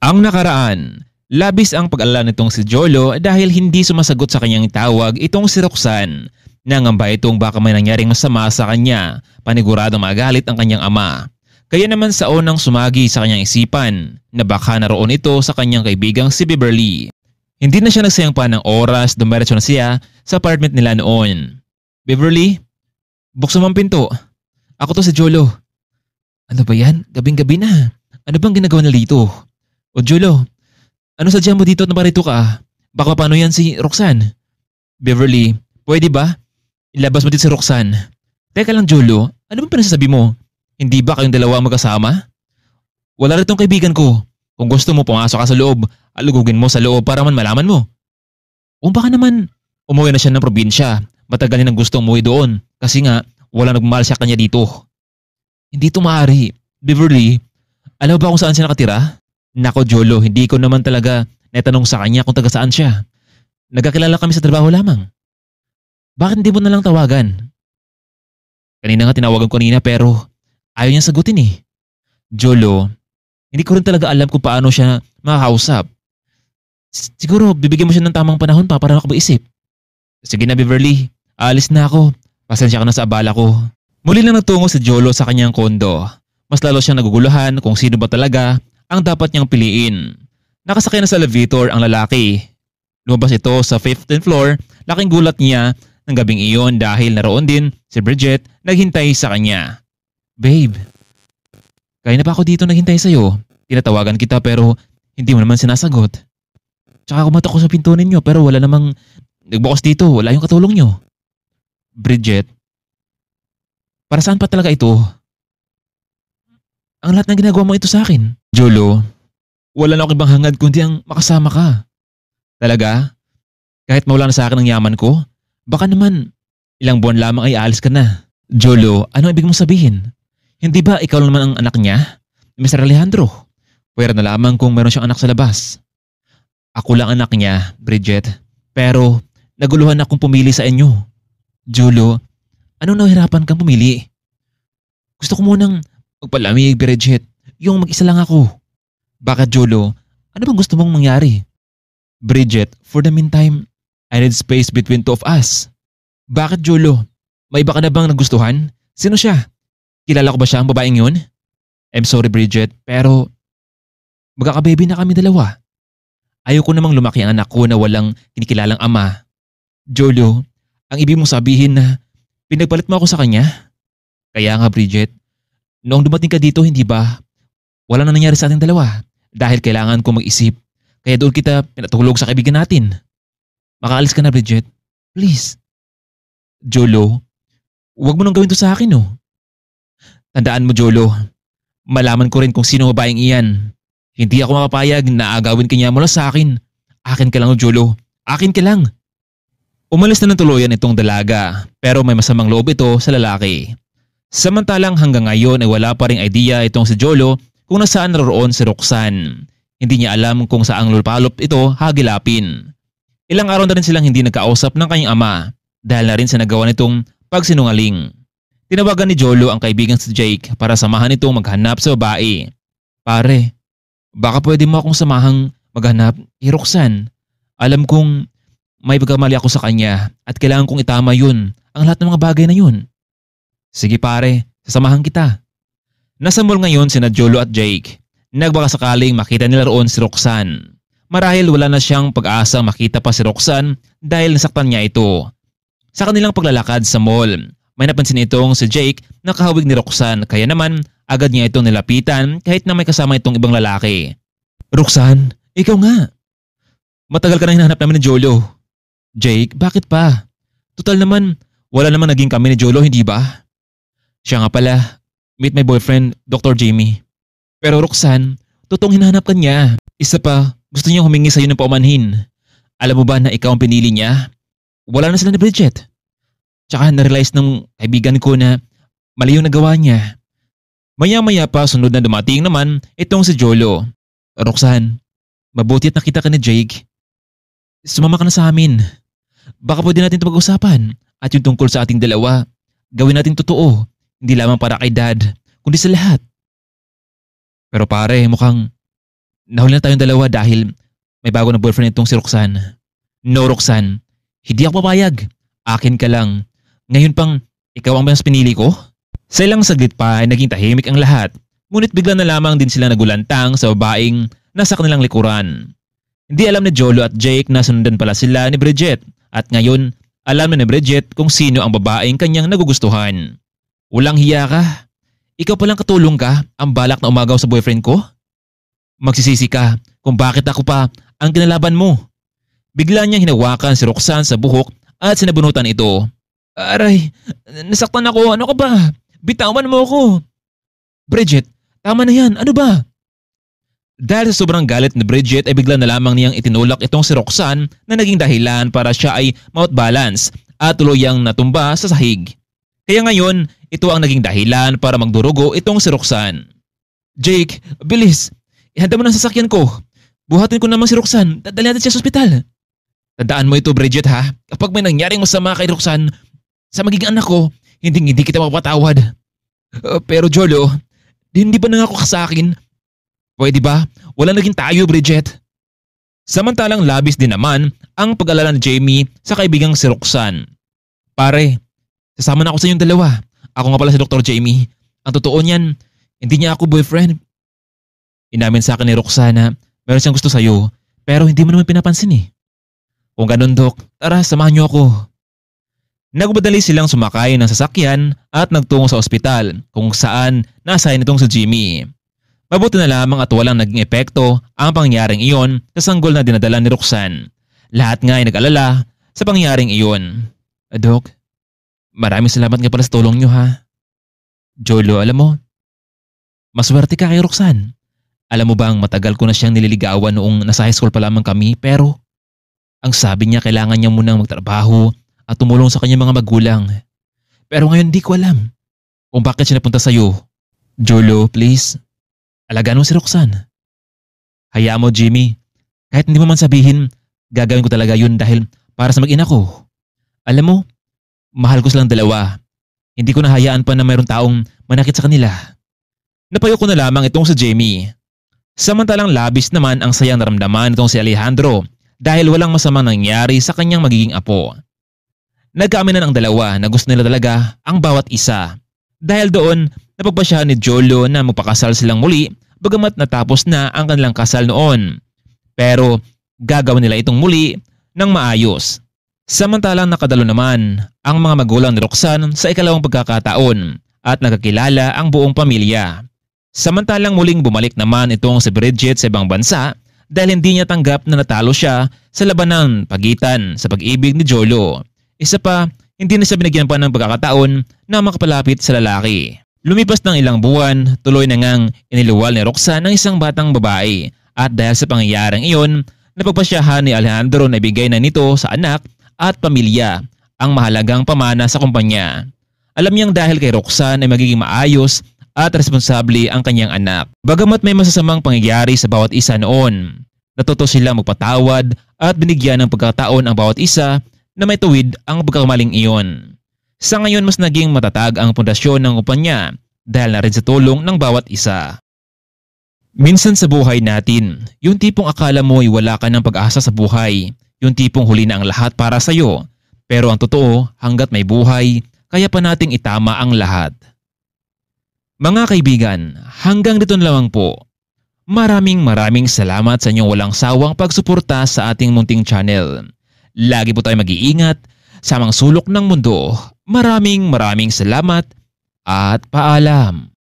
Ang nakaraan, labis ang pag-alala nitong si Jolo dahil hindi sumasagot sa kanyang tawag itong si Roxanne. Nangamba itong baka may nangyaring masama sa kanya, paniguradong magalit ang kanyang ama. Kaya naman sa unang sumagi sa kanyang isipan na baka naroon ito sa kanyang kaibigang si Beverly. Hindi na siya nagsayang pa ng oras, dumiretso na siya sa apartment nila noon. Beverly, buksan mo ang pinto. Ako to si Jolo. Ano ba yan? Gabing-gabi na. Ano bang ginagawa nila dito? O Jolo, ano sadya mo dito at naparito ka? Baka paano yan si Roxanne? Beverly, pwede ba? Ilabas mo dito si Roxanne. Teka lang Jolo, ano bang pinasasabi mo? Hindi ba kayong dalawa magkasama? Wala rin tong kaibigan ko. Kung gusto mo pumasok ka sa loob, alugugin mo sa loob para man malaman mo. O baka naman, umuwi na siya ng probinsya. Matagal niya nang gusto umuwi doon. Kasi nga, wala nagmamahal sa kanya dito. Hindi ito maaari. Beverly, alam mo ba kung saan siya nakatira? Nako Jolo, hindi ko naman talaga natanong sa kanya kung taga saan siya. Nagkakilala kami sa trabaho lamang. Bakit hindi mo na lang tawagan? Kanina nga tinawagan ko kanina pero ayaw niyang sagutin eh. Jolo, hindi ko rin talaga alam kung paano siya makakausap. Siguro bibigyan mo siya ng tamang panahon para makapag-isip. Sige na Beverly, aalis na ako. Pasensya ka na sa abala ko. Muli lang nagtungo si Jolo sa kanyang kondo. Mas lalo siyang naguguluhan kung sino ba talaga ang dapat niyang piliin. Nakasakay na sa elevator ang lalaki. Lumabas ito sa 15th floor, laking gulat niya ng gabing iyon dahil naroon din si Bridget naghintay sa kanya. Babe, kaya na pa ako dito naghintay sa'yo. Tinatawagan kita pero hindi mo naman sinasagot. Tsaka kumatok ko sa pinto ninyo pero wala namang nagbukas dito, wala yung katulong nyo. Bridget, para saan pa talaga ito? Ang lahat ng ginagawa mo ito sa akin. Jolo, wala na akong ibang hangad kundi ang makasama ka. Talaga? Kahit mawala na sa akin ang yaman ko, baka naman ilang buwan lamang ay aalis ka na. Jolo, ano ibig mong sabihin? Hindi ba ikaw naman ang anak niya? Mr. Alejandro, pwera na lamang kung meron siyang anak sa labas. Ako lang anak niya, Bridget. Pero naguluhan akong pumili sa inyo. Jolo, anong nahirapan kang pumili? Gusto ko munang magpalamig, Bridget. Yung mag-isa lang ako. Bakit Jolo? Ano bang gusto mong mangyari? Bridget, for the meantime, I need space between two of us. Bakit Jolo? May iba ka na bang nagustuhan? Sino siya? Kilala ko ba siya ang babaeng yun? I'm sorry Bridget, pero magkakababy na kami dalawa. Ayoko namang lumaki ang anak ko na walang kinikilalang ama. Jolo, ang ibig mong sabihin na pinagpalit mo ako sa kanya? Kaya nga Bridget, noong dumating ka dito hindi ba wala na nangyari sa ating dalawa dahil kailangan ko mag-isip kaya doon kita pinatulog sa kaibigan natin. Makaalis ka na Bridget, please. Jolo, huwag mo nang gawin to sa akin oh. Tandaan mo Jolo, malaman ko rin kung sino babaeng iyan. Hindi ako makapayag na agawin kanya mula sa akin. Akin ka lang Jolo, akin ka lang. Umalis na ng tuluyan itong dalaga pero may masamang loob ito sa lalaki. Samantalang hanggang ngayon ay wala pa ring idea itong si Jolo kung nasaan naroon si Roxanne. Hindi niya alam kung saang lupalop ito hagilapin. Ilang araw na rin silang hindi nagkausap ng kanyang ama dahil na rin sa nagawa nitong pagsinungaling. Tinawagan ni Jolo ang kaibigan si Jake para samahan itong maghanap sa babae. Pare, baka pwede mo akong samahang maghanap ni Roxanne. Alam kong may pagkamali ako sa kanya at kailangan kong itama yun, ang lahat ng mga bagay na yun. Sige pare, sasamahan kita. Nasa mall ngayon sina Jolo at Jake. Nagbaka sakaling makita nila roon si Roxanne. Marahil wala na siyang pag-asa makita pa si Roxanne dahil nasaktan niya ito. Sa kanilang paglalakad sa mall, may napansin itong si Jake na kahawig ni Roxanne kaya naman agad niya itong nilapitan kahit na may kasama itong ibang lalaki. Roxanne, ikaw nga. Matagal ka na hinahanap namin ni Jolo. Jake, bakit pa? Total naman, wala naman naging kami ni Jolo, hindi ba? Siya nga pala, meet my boyfriend, Dr. Jamie. Pero Roxanne, totoong hinahanap ka niya. Isa pa, gusto niya humingi sa iyo ng paumanhin. Alam mo ba na ikaw ang pinili niya? Wala na sila ni Bridget. Tsaka na-realize ng kaibigan ko na mali yung nagawa niya. Maya-maya pa sunod na dumating naman itong si Jolo. Roxanne, mabuti at nakita ka ni Jake. Sumama ka na sa amin. Baka pwede natin ito pag-usapan at yung tungkol sa ating dalawa, gawin natin totoo. Hindi lamang para kay Dad, kundi sa lahat. Pero pare, mukhang Nahuli na tayong dalawa dahil may bago na boyfriend itong si Roxanne. No, Roxanne. Hindi ako papayag. Akin ka lang. Ngayon pang ikaw ang mas pinili ko? Sa ilang saglit pa ay naging tahimik ang lahat. Ngunit bigla na lamang din sila nagulantang sa babaeng nasa kanilang likuran. Hindi alam ni Jolo at Jake na sundan pala sila ni Bridget. At ngayon, alam na ni Bridget kung sino ang babaeng kanyang nagugustuhan. Walang hiya ka. Ikaw palang katulong ka ang balak na umagaw sa boyfriend ko? Magsisisi ka kung bakit ako pa ang kinalaban mo. Bigla niyang hinawakan si Roxanne sa buhok at sinabunutan ito. Aray, nasaktan ako. Ano ka ba? Bitawan mo ako. Bridget, tama na yan. Ano ba? Dahil sa sobrang galit ni Bridget ay bigla na lamang niyang itinulak itong si Roxanne na naging dahilan para siya ay ma-outbalance at tuluyang natumba sa sahig. Kaya ngayon, ito ang naging dahilan para magdurugo itong si Roxanne. Jake, bilis. Ihanda mo ng sasakyan ko. Buhatin ko naman si Roxanne. Dadalhin natin siya sa ospital. Tandaan mo ito, Bridget, ha? Kapag may nangyaring masama kay Roxanne, sa magiging anak ko, hindi kita mapatawad. Pero Jolo, hindi ba nangako ka sa akin? Pwede ba? Wala naging tayo, Bridget. Samantalang labis din naman ang pag-alala ni Jamie sa kaibigang si Roxanne. Pare, sasama na ako sa inyong dalawa. Ako nga pala si Dr. Jamie. Ang totoo niyan, hindi niya ako boyfriend. Inamin sa akin ni Roxanne na meron siyang gusto sa'yo, pero hindi mo naman pinapansin eh. Kung ganun, Dok, tara, samahan niyo ako. Nagbadali silang sumakay ng sasakyan at nagtungo sa ospital kung saan nasa nitong si Jimmy. Mabuti na lamang at walang naging epekto ang pangyaring iyon sa sanggol na dinadala ni Roxanne. Lahat nga ay nag-alala sa pangyaring iyon. Dok, maraming salamat nga pala sa tulong niyo, ha. Jolo, alam mo, maswerte ka kay Roxanne. Alam mo bang matagal ko na siyang nililigawan noong nasa high school pa lamang kami, pero ang sabi niya kailangan niya munang magtrabaho at tumulong sa kanyang mga magulang. Pero ngayon di ko alam kung bakit siya napunta sa'yo. Jolo, please, alagaan mo si Roxanne. Hayaan mo, Jimmy. Kahit hindi mo man sabihin, gagawin ko talaga yun dahil para sa mag-ina ko. Alam mo, mahal ko silang dalawa. Hindi ko nahayaan pa na mayroong taong manakit sa kanila. Napayo ko na lamang itong si Jamie. Samantalang labis naman ang sayang naramdaman itong si Alejandro dahil walang masamang nangyari sa kanyang magiging apo. Nagkaaminan ang dalawa na gusto nila talaga ang bawat isa. Dahil doon, napagpasyahan ni Jolo na magpakasal silang muli bagamat natapos na ang kanilang kasal noon. Pero gagawin nila itong muli ng maayos. Samantalang nakadalo naman ang mga magulang ni Roxanne sa ikalawang pagkakataon at nakakilala ang buong pamilya. Samantalang muling bumalik naman itong si Bridget sa ibang bansa dahil hindi niya tanggap na natalo siya sa labanan pagitan sa pag-ibig ni Jolo. Isa pa, hindi na siya binigyan pa ng pagkakataon na makapalapit sa lalaki. Lumipas ng ilang buwan, tuloy na ngang iniluwal ni Roxanne ng isang batang babae at dahil sa pangyayaring iyon, napagpasyahan ni Alejandro na ibigay na nito sa anak at pamilya ang mahalagang pamana sa kumpanya. Alam niyang dahil kay Roxanne ay magiging maayos at responsable ang kanyang anak. Bagamat may masasamang pangyayari sa bawat isa noon, natuto silang magpatawad at binigyan ng pagkataon ang bawat isa na may tuwid ang pagkakamaling iyon. Sa ngayon mas naging matatag ang pundasyon ng kumpanya dahil na rin sa tulong ng bawat isa. Minsan sa buhay natin, yung tipong akala mo ay wala ka ng pag-asa sa buhay, yung tipong huli na ang lahat para sa'yo, pero ang totoo hanggat may buhay, kaya pa nating itama ang lahat. Mga kaibigan, hanggang dito na lamang po. Maraming salamat sa inyong walang sawang pagsuporta sa ating munting channel. Lagi po tayo mag-iingat sa mga sulok ng mundo. Maraming salamat at paalam.